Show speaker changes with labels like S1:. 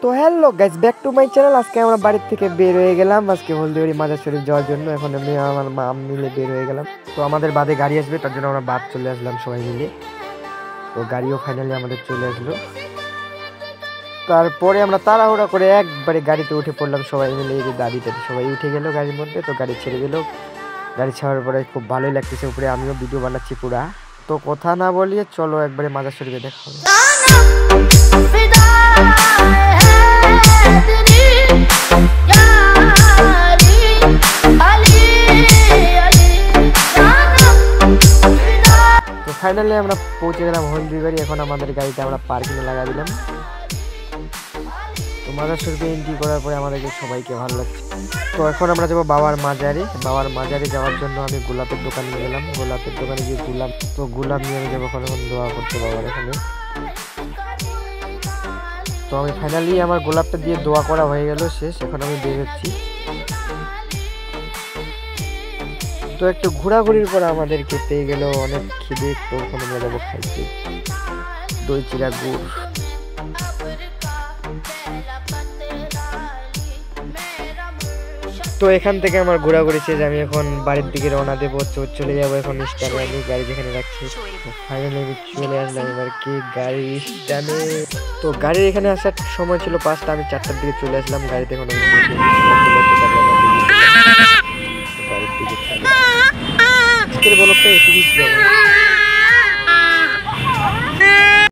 S1: তো hello guys, back to my channel. আজকে আমরা বাড়ি থেকে বের হয়ে গেলাম আজকে হলদিবাড়ি মাজার শরীফ যাওয়ার জন্য। এখন আমি আমার মা মিলে বের হয়ে গেলাম। তো আমাদের বাদে গাড়ি আসবে, তার জন্য আমরা বাদ চলে আসলাম সবাই মিলে। তো গাড়িও ফাইনালি আমাদের চলে আসলো। তারপরে আমরা তাড়াহুড়া করে একবারে গাড়িতে উঠে পড়লাম সবাই মিলে। এই যে দাদিতে সবাই উঠে গেল গাড়ির মধ্যে। তো গাড়ি ছেড়ে দিল। গাড়ি ছাড়ার পরে খুব ভালোই লাগতেছে। উপরে আমিও ভিডিও বানাচ্ছি পুরা। তো কথা না বলিয়ে চলো একবারে মাজার শরীফে দেখা হবে। তো ফাইনালি আমরা পৌঁছে গেলাম হলদিবাড়ি। এখন আমাদের গাড়িতে আমরা পার্কিংয়ে লাগা দিলাম। তো মাজার শরীফে এন্ট্রি করার পরে আমাদেরকে সবাইকে ভালো লাগছে। তো এখন আমরা যাবো বাবার মাজারে। বাবার মাজারে যাওয়ার জন্য আমি গোলাপের দোকানে গেলাম। গোলাপের দোকানে গিয়ে গোলাপ নিয়ে আমি যাবো এখন দোয়া করতে বাবার এখানে। তো আমি ফাইনালি আমার গোলাপটা দিয়ে দোয়া করা হয়ে গেল, শেষ। এখন আমি বের হচ্ছি। তো একটু ঘোরাঘুরির পর আমাদেরকে পেয়ে গেল অনেক খিদে। তো ওখানে আমরা যাবো খাইতে দই চিরা গুড়। তো এখান থেকে আমার ঘোরাঘুরি শেষ। আমি এখন বাড়ির দিকে রওনা দেবো। চলে যাবো এখন স্ট্যান্ডে। আমি গাড়ি যেখানে রাখছি ফাইনালি আমি চলে আসলাম এবার কি গাড়ি স্ট্যান্ডে। তো গাড়ির এখানে আসার সময় ছিল 5টা, আমি 4টার দিকে চলে আসলাম গাড়িতে। এখন বাড়ির দিকে বলো এটুকুই ছিল।